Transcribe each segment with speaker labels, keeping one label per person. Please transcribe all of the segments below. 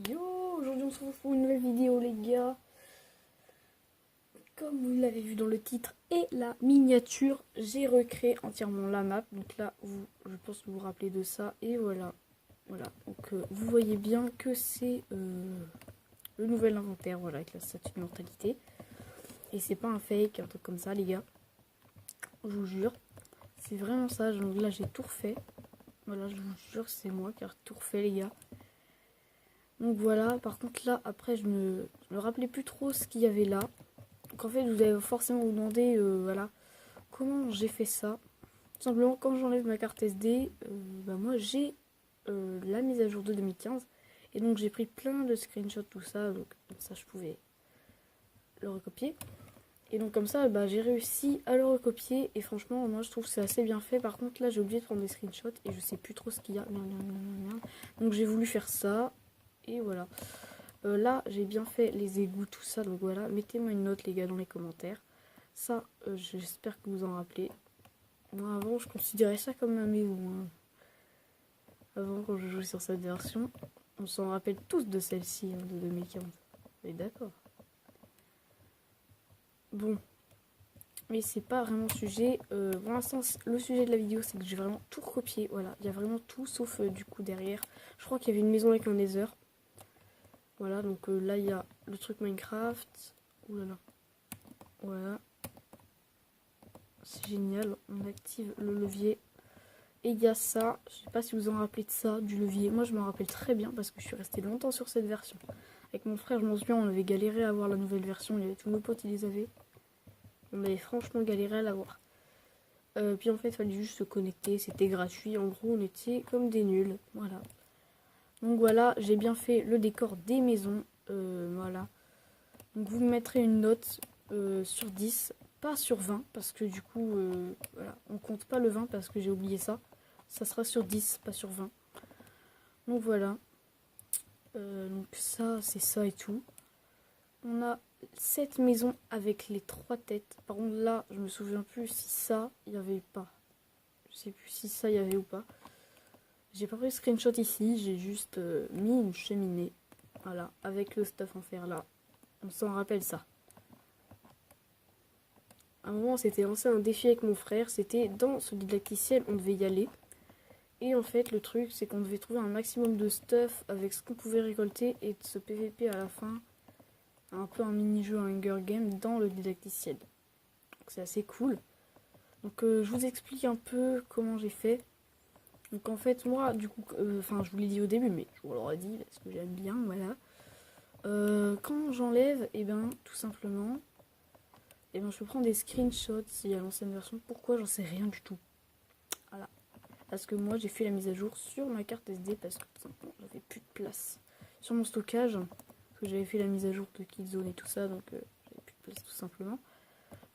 Speaker 1: Yo, aujourd'hui on se retrouve pour une nouvelle vidéo les gars. Comme vous l'avez vu dans le titre et la miniature, j'ai recréé entièrement la map. Donc là, je pense que vous vous rappelez de ça. Et voilà. Donc vous voyez bien que c'est le nouvel inventaire, voilà, avec la statue d'immortalité. Et c'est pas un fake, un truc comme ça les gars. Je vous jure. C'est vraiment ça. Donc là j'ai tout refait. Voilà, je vous jure, c'est moi qui ai tout refait les gars. Donc voilà, par contre là, après je me rappelais plus trop ce qu'il y avait là. Donc en fait, vous allez forcément vous demander, voilà, comment j'ai fait ça. Tout simplement, quand j'enlève ma carte SD, moi j'ai la mise à jour de 2015. Et donc j'ai pris plein de screenshots, tout ça, donc comme ça je pouvais le recopier. Et donc comme ça, j'ai réussi à le recopier. Et franchement, moi je trouve que c'est assez bien fait. Par contre là, j'ai oublié de prendre des screenshots et je sais plus trop ce qu'il y a. Donc j'ai voulu faire ça. Et voilà. Là, j'ai bien fait les égouts, tout ça. Donc voilà, mettez-moi une note, les gars, dans les commentaires. Ça, j'espère que vous en rappelez. Moi, avant, je considérais ça comme ma maison. Hein. Avant, quand je jouais sur cette version, on s'en rappelle tous de celle-ci, hein, de 2015. Vous êtes d'accord? Bon. Mais c'est pas vraiment le sujet. Pour l'instant, le sujet de la vidéo, c'est que j'ai vraiment tout recopié. Voilà, il y a vraiment tout, sauf du coup derrière. Je crois qu'il y avait une maison avec un nether. Voilà, donc là, il y a le truc Minecraft. Ouh là là. Voilà. C'est génial. On active le levier. Et il y a ça. Je sais pas si vous en rappelez de ça, du levier. Moi, je me rappelle très bien parce que je suis restée longtemps sur cette version. Avec mon frère, je m'en souviens, on avait galéré à avoir la nouvelle version. Il y avait tous nos potes, ils les avaient. On avait franchement galéré à l'avoir. Puis en fait, il fallait juste se connecter. C'était gratuit. En gros, on était comme des nuls. Voilà. Donc voilà, j'ai bien fait le décor des maisons. Voilà. Donc vous me mettrez une note sur 10, pas sur 20, parce que du coup, voilà, on compte pas le 20 parce que j'ai oublié ça. Ça sera sur 10, pas sur 20. Donc voilà. Donc ça, c'est ça et tout. On a cette maison avec les 3 têtes. Par contre là, je me souviens plus si ça, il y avait pas. Je sais plus si ça, il y avait ou pas. J'ai pas pris de screenshot ici, j'ai juste mis une cheminée. Voilà, avec le stuff en fer là. On s'en rappelle ça. À un moment, on s'était lancé un défi avec mon frère. C'était dans ce didacticiel, on devait y aller. Et en fait, le truc, c'est qu'on devait trouver un maximum de stuff avec ce qu'on pouvait récolter et de se PVP à la fin. Un peu un mini-jeu, un Hunger Game dans le didacticiel. Donc c'est assez cool. Donc je vous explique un peu comment j'ai fait. Donc en fait, moi, du coup, je vous l'ai dit au début, mais je vous l'aurais dit parce que j'aime bien, voilà. Quand j'enlève, tout simplement, je peux prendre des screenshots s'il y a l'ancienne version. Pourquoi? J'en sais rien du tout. Voilà. Parce que moi, j'ai fait la mise à jour sur ma carte SD parce que tout simplement, j'avais plus de place sur mon stockage. Parce que j'avais fait la mise à jour de Killzone et tout ça, donc j'avais plus de place tout simplement.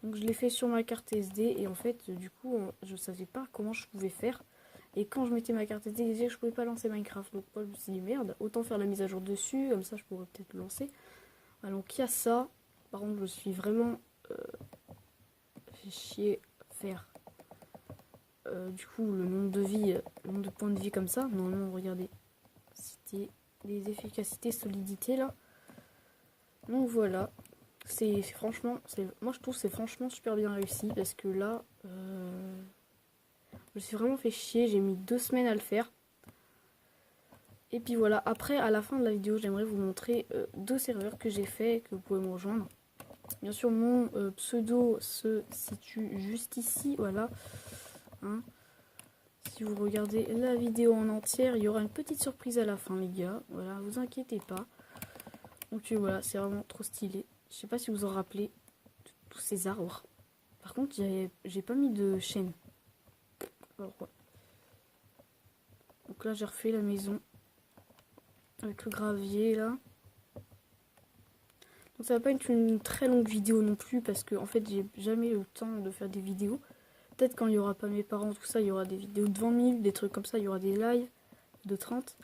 Speaker 1: Donc je l'ai fait sur ma carte SD et en fait, du coup, je savais pas comment je pouvais faire. Et quand je mettais ma carte SD, je pouvais pas lancer Minecraft. Donc moi, je me suis dit merde, autant faire la mise à jour dessus, comme ça je pourrais peut-être le lancer. Alors, donc il y a ça. Par contre, je suis vraiment fait chier faire du coup le nombre de vie, le nombre de points de vie comme ça. Normalement, regardez, c'était les efficacités, solidité là. Donc voilà, c'est franchement, moi je trouve c'est franchement super bien réussi parce que là, je me suis vraiment fait chier. J'ai mis 2 semaines à le faire. Et puis voilà, après à la fin de la vidéo, j'aimerais vous montrer 2 serveurs que j'ai fait, que vous pouvez me rejoindre. Bien sûr, mon pseudo se situe juste ici, voilà. Hein. Si vous regardez la vidéo en entière, il y aura une petite surprise à la fin, les gars. Voilà, vous inquiétez pas. Donc voilà, c'est vraiment trop stylé. Je sais pas si vous en rappelez de tous ces arbres. Par contre, j'ai pas mis de chaîne. Alors, ouais. Donc là, j'ai refait la maison avec le gravier là. Donc ça va pas être une très longue vidéo non plus parce que en fait, j'ai jamais eu le temps de faire des vidéos. Peut-être quand il y aura pas mes parents, tout ça, il y aura des vidéos de 20 minutes, des trucs comme ça, il y aura des lives de 30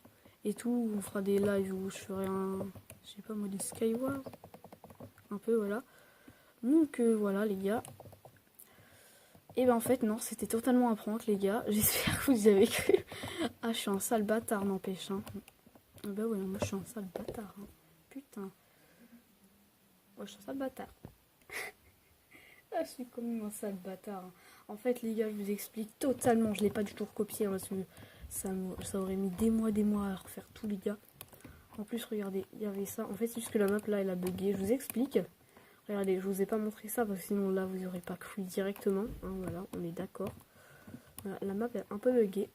Speaker 1: et tout. On fera des lives où je ferai je sais pas moi, des Skyward. Un peu, voilà. Donc voilà les gars. Et en fait non, c'était totalement un prank les gars. J'espère que vous y avez cru. Ah, je suis un sale bâtard, n'empêche. Hein. Bah ouais, moi je suis un sale bâtard. Hein. Putain. Moi je suis un sale bâtard. Ah, je suis comme même un sale bâtard. Hein. En fait, les gars, je vous explique totalement. Je l'ai pas du tout recopié hein, parce que ça aurait mis des mois à refaire tout, les gars. En plus, regardez, il y avait ça. En fait, c'est juste que la map là, elle a bugué. Je vous explique. Regardez, je vous ai pas montré ça parce que sinon là, vous n'aurez pas cru directement. Hein, voilà, on est d'accord. Voilà, la map est un peu buggée.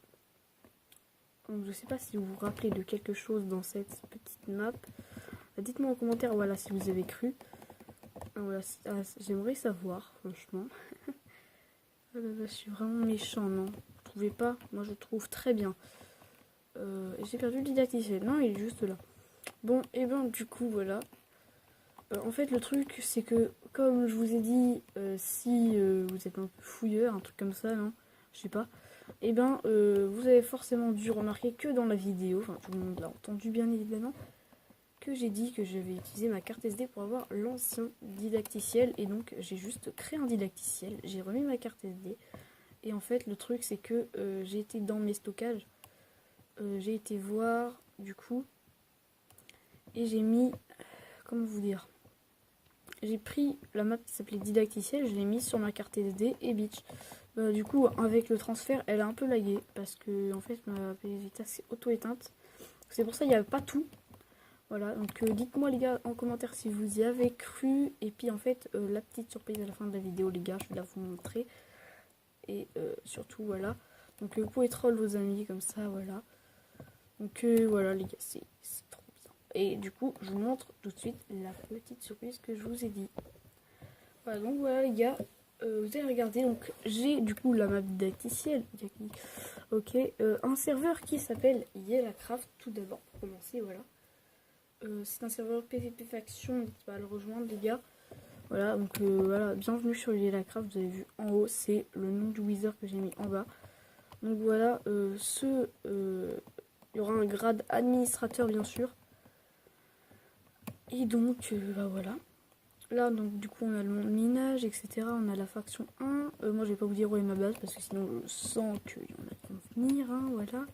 Speaker 1: Donc, je sais pas si vous vous rappelez de quelque chose dans cette petite map. Dites-moi en commentaire, voilà, si vous avez cru. Voilà, j'aimerais savoir, franchement. Oh là là, je suis vraiment méchant, non? Vous trouvez pas? Moi, je trouve très bien. J'ai perdu le didacticiel. Non, il est juste là. Bon, et ben, du coup, voilà. En fait, le truc, c'est que, comme je vous ai dit, si vous êtes un peu fouilleur, un truc comme ça, non? Je sais pas. Et ben, vous avez forcément dû remarquer que dans la vidéo, enfin, tout le monde l'a entendu bien évidemment, que j'ai dit que j'avais utilisé ma carte SD pour avoir l'ancien didacticiel. Et donc, j'ai juste créé un didacticiel. J'ai remis ma carte SD. Et en fait, le truc, c'est que j'ai été dans mes stockages. J'ai été voir, du coup, et j'ai mis, comment vous dire, j'ai pris la map qui s'appelait didacticiel, je l'ai mis sur ma carte SD et bitch. Du coup, avec le transfert, elle a un peu lagué parce que en fait ma PS Vita s'est auto-éteinte. C'est pour ça qu'il n'y avait pas tout. Voilà, donc dites-moi les gars en commentaire si vous y avez cru. Et puis en fait, la petite surprise à la fin de la vidéo, les gars, je vais la vous montrer. Et surtout, voilà. Donc vous pouvez troll vos amis comme ça, voilà. Donc voilà les gars, c'est trop bien. Et du coup, je vous montre tout de suite la petite surprise que je vous ai dit. Voilà, donc voilà les gars, vous allez regarder, donc j'ai du coup la map didacticielle, ok, un serveur qui s'appelle Yellacraft, tout d'abord pour commencer, voilà. C'est un serveur PvP faction, n'hésitez pas à le rejoindre les gars. Voilà, donc voilà, bienvenue sur Yellacraft, vous avez vu en haut, c'est le nom du wizard que j'ai mis en bas. Donc voilà, il y aura un grade administrateur bien sûr. Et donc, bah voilà. Là, donc du coup, on a le monde minage, etc. On a la faction 1. Moi, je vais pas vous dire où est ma base parce que sinon, je sens qu'il y en a qui vont venir. Hein, voilà.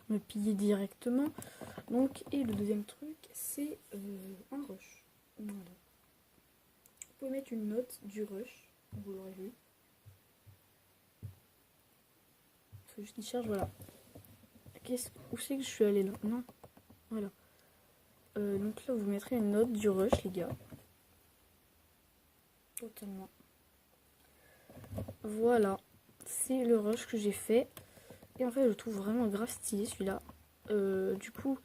Speaker 1: Me piller directement. Donc, et le deuxième truc, c'est un rush. Voilà. Vous pouvez mettre une note du rush. Vous l'aurez vu. Il faut juste qu'il charge. Voilà. Où c'est que je suis allée là? Non. Voilà. Donc là, vous mettrez une note du rush, les gars. Totalement. Voilà, c'est le rush que j'ai fait. Et en fait, je le trouve vraiment grave stylé celui-là. Du coup,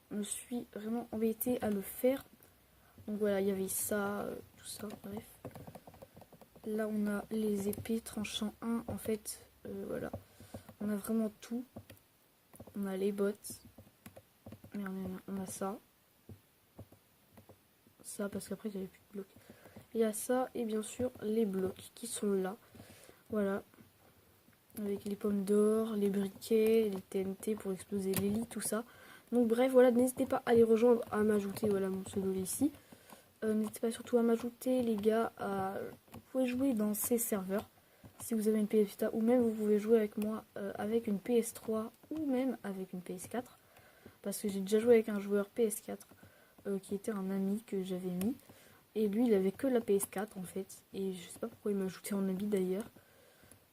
Speaker 1: je me suis vraiment embêtée à le faire. Donc voilà, il y avait ça, tout ça, bref. Là, on a les épées tranchant 1. En fait, voilà. On a vraiment tout. On a les bottes. Merde, on a ça. Ça, parce qu'après, j'avais plus de blocs. Il y a ça et bien sûr les blocs qui sont là. Voilà. Avec les pommes d'or, les briquets, les TNT pour exploser les lits, tout ça. Donc bref, voilà, n'hésitez pas à les rejoindre, à m'ajouter, voilà mon pseudo ici. N'hésitez pas surtout à m'ajouter les gars, vous pouvez jouer dans ces serveurs. Si vous avez une PS Vita ou même vous pouvez jouer avec moi avec une PS3 ou même avec une PS4. Parce que j'ai déjà joué avec un joueur PS4 qui était un ami que j'avais mis. Et lui, il avait que la PS4 en fait. Et je sais pas pourquoi il m'a ajouté en ami d'ailleurs.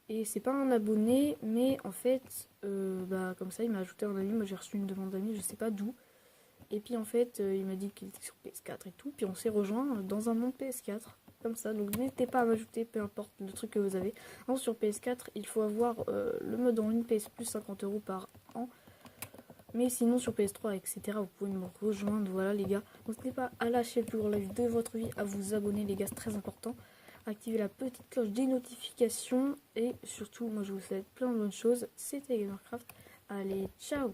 Speaker 1: Et c'est pas un abonné, mais en fait, bah, comme ça, il m'a ajouté en ami. Moi, j'ai reçu une demande d'amis, je sais pas d'où. Et puis en fait, il m'a dit qu'il était sur PS4 et tout. Puis on s'est rejoint dans un monde PS4. Comme ça, donc n'hésitez pas à m'ajouter, peu importe le truc que vous avez. Alors, sur PS4, il faut avoir le mode en ligne PS Plus 50 € par an. Mais sinon sur PS3 etc vous pouvez me rejoindre, voilà les gars. N'hésitez pas à lâcher le plus gros like de votre vie, à vous abonner les gars, c'est très important. Activez la petite cloche des notifications et surtout moi je vous souhaite plein de bonnes choses. C'était Gamercraft, allez ciao.